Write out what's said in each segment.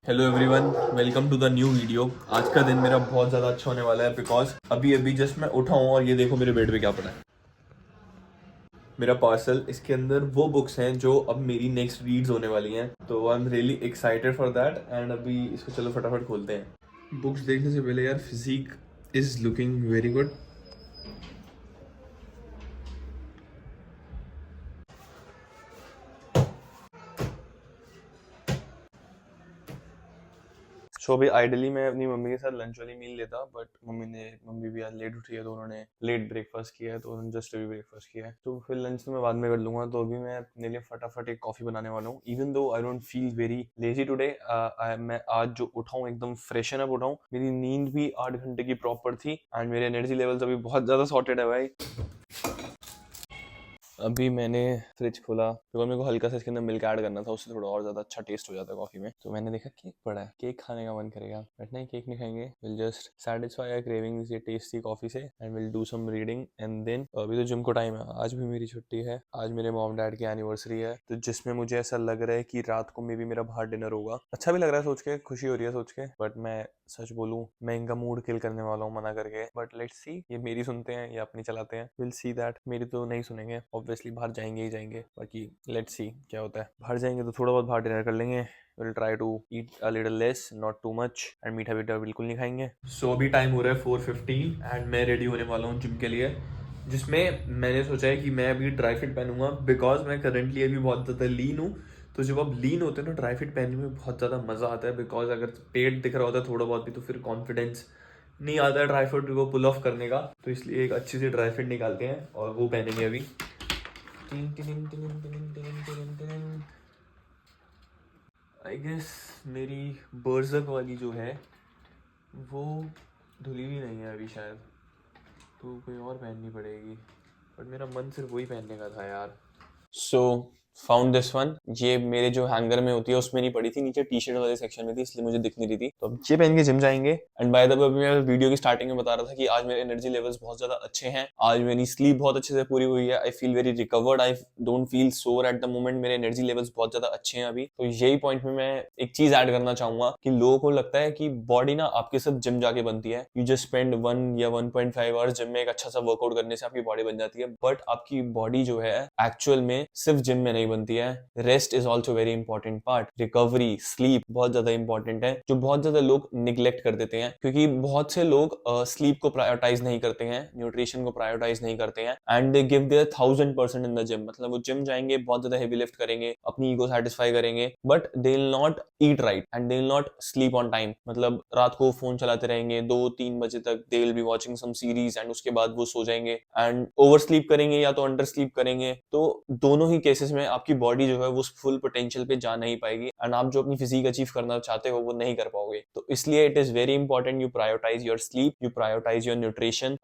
Hello everyone, welcome to the new video. आज का दिन मेरा बहुत ज़्यादा अच्छा होने वाला है बिकॉज अभी जस्ट मैं उठा हूँ और ये देखो मेरे बेड पे क्या पड़ा है। मेरा पार्सल, इसके अंदर वो बुक्स हैं जो अब मेरी नेक्स्ट रीड्स होने वाली हैं, तो आई am really excited for that. And अभी इसको चलो फटाफट खोलते हैं। बुक्स देखने से पहले यार, physique is looking very good. So अभी आइडली मैं अपनी मम्मी के साथ लंच वाली मील लेता, बट मम्मी भी आज लेट उठी है तो उन्होंने लेट ब्रेकफास्ट किया है, तो उन्होंने जस्ट अभी ब्रेकफास्ट किया है, तो फिर लंच तो मैं बाद में कर लूंगा। तो अभी मैं अपने लिए फटाफट एक कॉफी बनाने वाला हूँ। Even though I don't feel very lazy today, मैं आज जो उठा हूँ एकदम फ्रेशन अप उठा हूँ। मेरी नींद भी 8 घंटे की प्रॉपर थी एंड मेरे एनर्जी लेवल्स अभी बहुत ज्यादा सॉर्टेड है भाई। अभी मैंने फ्रिज खोला क्योंकि मेरे को हल्का सा इसके अंदर मिल्क ऐड करना था, उससे थोड़ा और ज़्यादा अच्छा टेस्ट हो जाता है कॉफ़ी में। तो मैंने देखा केक पड़ा है, केक खाने का मन करेगा, बट नहीं, केक नहीं खाएंगे। Will just satisfy our cravings ये टेस्टी कॉफ़ी से and will do some reading and then अभी तो जिम को टाइम है। आज भी मेरी छुट्टी है, आज मेरे मॉम डैड की एनिवर्सरी है, तो जिसमें मुझे ऐसा लग रहा है कि रात को मे भी मेरा बाहर डिनर होगा। अच्छा भी लग रहा है सोच के, खुशी हो रही है सोच के, बट मैं सच बोलूं मैं इनका मूड किल करने वाला हूँ मना करके। बट लेट्स सी, ये मेरी सुनते हैं या अपनी चलाते हैं, विल सी दैट। मेरी तो नहीं सुनेंगे ऑब्वियसली, बाहर जाएंगे ही जाएंगे। बाकी लेट्स सी क्या होता है। बाहर जाएंगे तो थोड़ा बहुत बाहर डिनर कर लेंगे। Will try to eat a little less, not too much, and मीठा वीठा बिल्कुल नहीं खाएंगे। सो अभी टाइम हो रहा है 4:15 एंड मैं रेडी होने वाला हूँ जिम के लिए, जिसमें मैंने सोचा है कि मैं अभी ड्राई फिट पहनूंगा बिकॉज मैं करंटली अभी बहुत ज़्यादा लीन हूँ। तो जब आप लीन होते हैं ना, ड्राई फिट पहनने में बहुत ज़्यादा मज़ा आता है, बिकॉज अगर पेट दिख रहा होता है थोड़ा बहुत भी तो फिर कॉन्फिडेंस नहीं आता है ड्राई फिट को पुल ऑफ करने का। तो इसलिए एक अच्छी सी ड्राई फिट निकालते हैं और वो पहनेंगे अभी। आई गेस मेरी बर्जक वाली जो है वो धुली भी नहीं है अभी शायद, तो कोई और पहननी पड़ेगी, बट मेरा मन सिर्फ वही पहनने का था यार। सो फाउंड दिस वन। ये मेरे जो हैंगर में होती है उसमें नहीं पड़ी थी, नीचे टी शर्ट वाले सेक्शन में थी, इसलिए मुझे दिख नहीं रही थी। तो अब ये पहन के जिम जाएंगे। एंड बाय द वे, अभी मैं वीडियो की स्टार्टिंग में बता रहा था कि आज मेरे एनर्जी लेवल्स बहुत ज्यादा अच्छे हैं, आज मेरी स्लीप बहुत अच्छे से पूरी हुई है। I feel very recovered, I don't feel सोर एट द मोमेंट। मेरे एनर्जी लेवल्स बहुत ज्यादा अच्छे हैं अभी। तो यही पॉइंट में मैं एक चीज ऐड करना चाहूंगा कि लोगों को लगता है कि बॉडी ना आपके साथ जिम जाके बनती है, यू जस्ट स्पेंड 1 या 1.5 आवर्स जिम में एक अच्छा सा वर्कआउट करने से आपकी बॉडी बन जाती है। बट आपकी बॉडी जो है एक्चुअल में सिर्फ जिम में नहीं बनती है। Rest is also very important part. Recovery, sleep बहुत ज्यादा इंपॉर्टेंट है, जो बहुत ज्यादा लोग निग्लेक्ट कर देते हैं, क्योंकि बहुत से लोग स्लीप को प्रायोरिटाइज नहीं करते हैं, न्यूट्रिशन को प्रायोरिटाइज नहीं करते हैं, and they give their 1000% in the gym. मतलब वो जिम जाएंगे, बहुत ज्यादा हेवी लिफ्ट करेंगे, अपनी ईगो सेटिस्फाई करेंगे, but they will not eat right and they will not sleep on time. मतलब रात को फोन चलाते रहेंगे 2-3 बजे तक, they will be watching some series and उसके बाद वो सो जाएंगे एंड ओवर स्लीप करेंगे या तो अंडर स्लीप करेंगे। तो दोनों ही केसेस में आपकी बॉडी जो है वो फुल पोटेंशियल पे जा नहीं पाएगी एंड आप जो अपनी फिजिक अचीव करना चाहते हो वो नहीं कर पाओगे। तो इसलिए it is very important you prioritise your sleep, you prioritise your nutrition.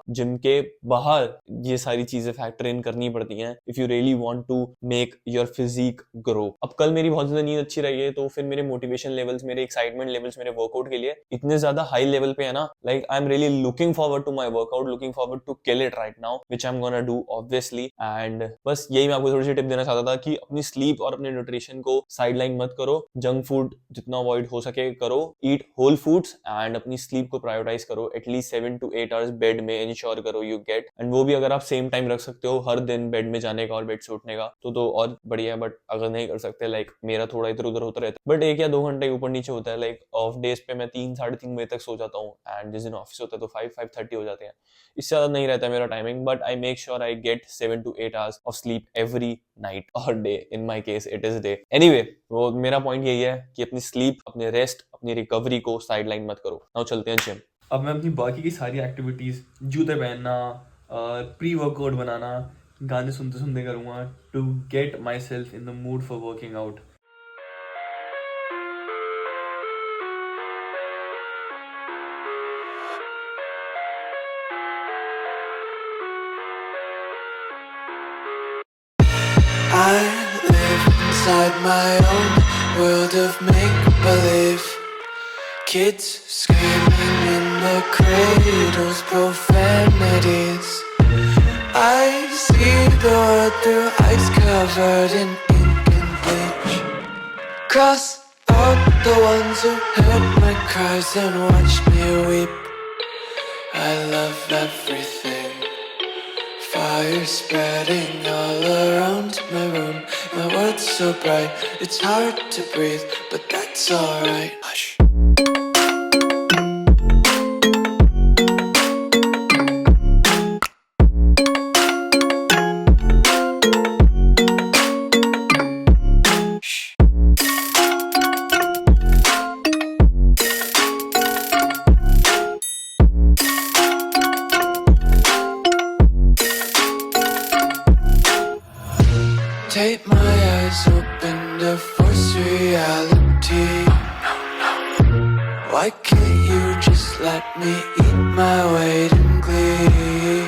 Gym के बाहर ये सारी चीजें फैक्टर इन करनी पड़ती हैं if you really want to make your physique grow. अब कल मेरी बहुत ज्यादा नींद अच्छी रही है, तो फिर मेरे मोटिवेशन लेवल्स, मेरे एक्साइटमेंट लेवल्स मेरे वर्कआउट के लिए इतने ज्यादा हाई लेवल पे है ना, like I am really looking forward to my workout, looking forward to kill it right now, which I am gonna do obviously. And बस यही मैं आपको थोड़ी सी टिप देना चाहता था कि अपनी स्लीप और अपने न्यूट्रिशन को साइडलाइन मत करो, जंक फूड जितना अवॉइड हो सके करो, ईट होल फूड्स एंड अपनी स्लीप को प्रायोरिटाइज करो। एटलीस्ट 7 to 8 आवर्स बेड में इंश्योर करो यू गेट, एंड वो भी अगर आप सेम टाइम रख सकते हो हर दिन बेड में जाने का और बेड से उठने का तो और बढ़िया है। बट अगर नहीं कर सकते, लाइक मेरा थोड़ा इधर उधर होता रहता है, बट 1 या 2 घंटे ऊपर नीचे होता है। लाइक ऑफ डेज पे मैं 3-3:30 बजे तक सो जाता हूँ एंड जिस दिन ऑफिस होता है तो 5-5:30 हो जाते हैं। इससे ज्यादा नहीं रहता है मेरा timing, but I make sure I get 7 to 8 hours of sleep every night और day. In my case it is day. Anyway, वो मेरा पॉइंट यही है कि अपनी स्लीप, अपने रेस्ट, अपनी रिकवरी को साइडलाइन मत करो। नाउ चलते हैं जिम। अब मैं अपनी बाकी की सारी एक्टिविटीज, जूते पहनना, प्री वर्कआउट बनाना, गाने सुनते सुनते करूंगा to get myself in the mood for working out. I live inside my own world of make-believe. Kids screaming in the cradles, profanities. I see the world through ice covered in ink and bleach. Cross out the ones who heard my cries and watched me weep. I love everything. Fire spreading all around my room. My world's so bright, it's hard to breathe, but that's alright. Hush. Take my eyes open to force reality. Why can't you just let me eat my weight in glee?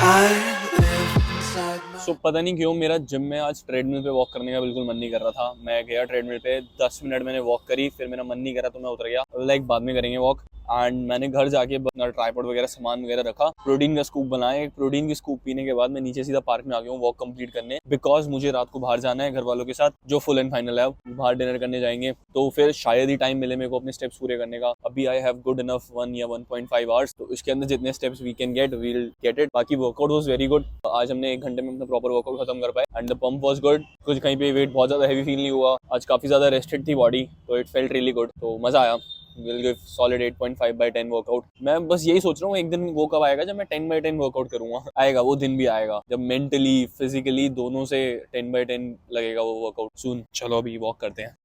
I live inside my... So, पता नहीं क्यों मेरा gym में आज treadmill पे walk करने का बिल्कुल मन नहीं कर रहा था। मैं गया ट्रेडमिल पे, 10 मिनट मैंने वॉक करी, फिर मेरा मन नहीं करा तो मैं उतर गया। लाइक बाद में करेंगे वॉक। एंड मैंने घर जाके अपना ट्राइपॉड वगैरह सामान वगैरह रखा, प्रोटीन का स्कूप बनाया। प्रोटीन की स्कूप पीने के बाद मैं नीचे सीधा पार्क में आ गया हूँ वॉक कंप्लीट करने, बिकॉज मुझे रात को बाहर जाना है घर वालों के साथ, जो फुल एंड फाइनल है। बाहर डिनर करने जाएंगे तो फिर शायद ही टाइम मिले मेरे को अपने स्टेप्स पूरे करने का। अभी आई हैव गुड इनफ 1 या 1.5 आवर्स, तो इसके अंदर जितने steps we can get we will get it. बाकी वर्कआउट वाज वेरी गुड। आज हमने 1 घंटे में अपना प्रॉपर वर्कआउट खत्म कर पाए and the pump was good. कुछ कहीं पे वेट बहुत ज्यादा हैवी फील नहीं हुआ। आज काफी ज्यादा रेस्टेड थी बॉडी, तो इट फेल्ट रियली गुड, तो मजा आया। Will give solid 8.5/10 workout. मैं बस यही सोच रहा हूँ एक दिन वो कब आएगा जब मैं 10/10 वर्कआउट करूंगा। आएगा वो दिन भी आएगा जब मेंटली फिजिकली दोनों से 10/10 लगेगा वो वर्कआउट। सून चलो अभी वॉक करते हैं।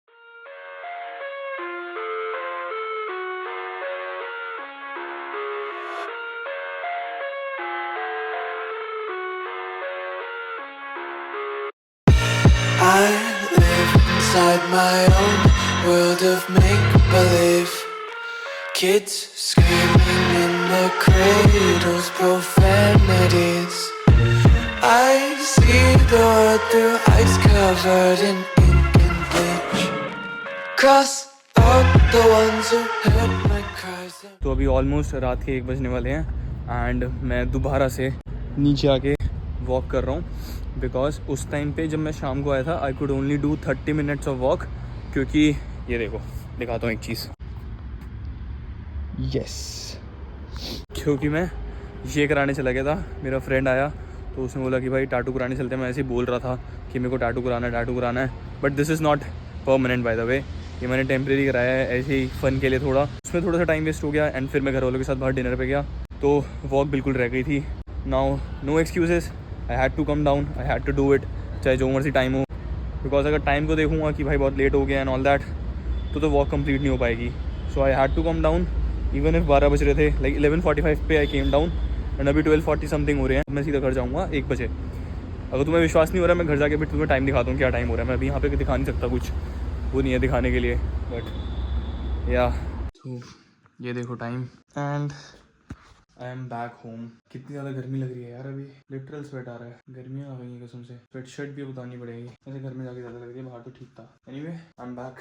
I live inside my own world of make-believe. Kids screaming in the cradles, profanities. I see the world through ice covered in ink and bleach. Cross out the ones who heard my cries. तो अभी almost रात के 1 बजने वाले हैं and मैं दोबारा से नीचे आके वॉक कर रहा हूँ, बिकॉज उस टाइम पे जब मैं शाम को आया था I could only do 30 minutes of walk, क्योंकि ये देखो दिखाता हूँ एक चीज़। यस, क्योंकि मैं ये कराने चला गया था, मेरा फ्रेंड आया तो उसने बोला कि भाई टाटू कराने चलते हैं। मैं ऐसे ही बोल रहा था कि मेरे को टाटू कराना है, but this is not permanent by the way. ये मैंने टेम्प्रेरी कराया है ऐसे ही फ़न के लिए, उसमें थोड़ा सा टाइम वेस्ट हो गया एंड फिर मैं घर वालों के साथ बाहर डिनर पे गया तो वॉक बिल्कुल रह गई थी। Now no excuses, I had to come down, I had to do it, चाहे जो मर्जी टाइम हो। बिकॉज अगर टाइम को देखूँगा कि भाई बहुत लेट हो गया एंड ऑल दैट, तो वॉक कंप्लीट नहीं हो पाएगी। So I had to come down even if 12 बज रहे थे। लाइक 11:45 पे आई केम डाउन एंड अभी 12:40 समथिंग हो रहे हैं। मैं सीधा घर जाऊँगा 1 बजे। अगर तुम्हें विश्वास नहीं हो रहा, मैं घर जाके फिर तुम्हें टाइम दिखाता हूँ क्या टाइम हो रहा है। मैं अभी यहाँ पे दिखा नहीं सकता, कुछ वो नहीं है दिखाने के लिए, बट या तो ये देखो time and I am back home. कितनी ज़्यादा गर्मी लग रही है यार, अभी लिटरल स्वेट आ रहा है। गर्मियाँ आ गई हैं कसम से। स्वेट शर्ट भी बतानी पड़ेगी, ऐसे घर में जाके ज़्यादा लग रही है, बाहर तो ठीक था। Anyway I am back.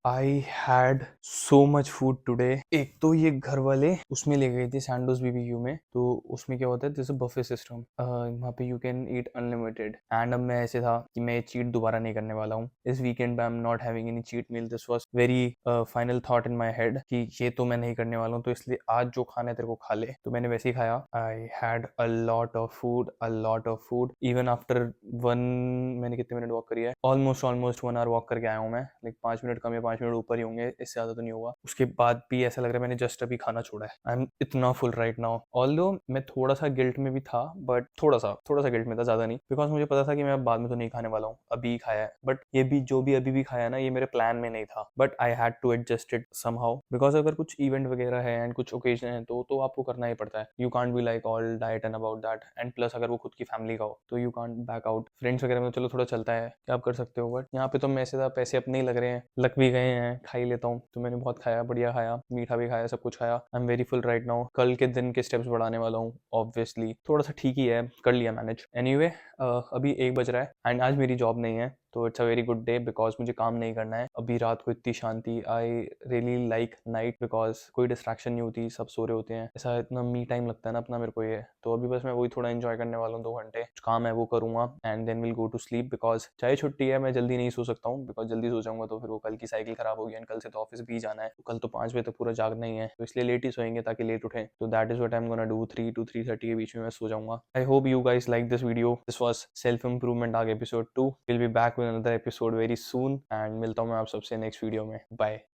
I had so much food today. एक तो ये घर वाले उसमें ले गए थे सैंडोज BBQ में, तो उसमें क्या होता है, जैसे बफे सिस्टम, वहाँ पे you can eat unlimited. And अब मैं ऐसे था कि मैं ये चीट दोबारा नहीं करने वाला हूँ इस वीकेंड पे। I am not having any cheat meal. This was very final thought in my head कि ये तो मैं नहीं करने वाला हूँ, तो इसलिए आज जो खाना है तेरे को खा ले, तो मैंने वैसे ही खाया। I had a lot of food even after मैंने कितने मिनट वॉक करी है, ऑलमोस्ट 1 आवर वॉक करके आया हूँ मैं। लाइक 5 मिनट कम या 5 मिनट ऊपर ही होंगे, इससे ज़्यादा तो नहीं हुआ। उसके बाद भी ऐसा लग रहा है मैंने जस्ट अभी खाना छोड़ा है। आई एम इतना फुल राइट नाउ। ऑल्दो मैं थोड़ा सा गिल्ट में भी था, बट थोड़ा सा गिल्ट में था, ज़्यादा नहीं, बिकॉज मुझे पता था कि मैं बाद में तो नहीं खाने वाला हूँ, अभी खाया है। बट ये भी जो भी अभी भी खाया ना, ये मेरे प्लान में नहीं था, but I had to adjust it somehow, because अगर कुछ इवेंट वगैरह है एंड कुछ ओकेजन है तो आपको करना ही पड़ता है। You can't be like all diet and about that. And plus अगर वो खुद की फैमिली का हो तो you can't back out. Friends वगैरह में चलो थोड़ा चलता है कि आप कर सकते हो, बट यहाँ पे तो मैं ऐसे पैसे अपने ही लग रहे हैं, लग भी गए हैं, खा ही लेता हूँ। तो मैंने बहुत खाया, बढ़िया खाया, मीठा भी खाया, सब कुछ खाया। I am very full right now. कल के दिन के स्टेप्स बढ़ाने वाला हूँ ऑब्वियसली, थोड़ा सा ठीक ही है, कर लिया मैनेज। एनीवे अभी 1 बज रहा है एंड आज मेरी जॉब नहीं है, तो it's a very good day because मुझे काम नहीं करना है अभी रात को इतनी शांति I really like night because कोई डिस्ट्रैक्शन नहीं होती सब सो रहे होते हैं ऐसा इतना मी टाइम लगता है ना अपना मेरे को ये तो अभी बस मैं वही थोड़ा एंजॉय करने वाला हूँ 2 घंटे कुछ काम है वो करूँगा and then will go to sleep because चाहे छुट्टी है मैं जल्दी नहीं सो सकता हूँ बिकॉज जल्दी सो जाऊंगा तो फिर वो कल की साइकिल खराब होगी एंड कल से तो ऑफिस भी जाना है तो कल तो 5 बजे तक पूरा जागना ही है तो इसलिए लेट ही सोएंगे ताकि लेट उठें तो that is what I am gonna do 3 to 3:30 के बीच में मैं सो जाऊंगा I hope you guys like this video this was self improvement आगे episode 2 will be back with another episode very soon and मिलता हूँ मैं आप सबसे नेक्स्ट वीडियो में बाय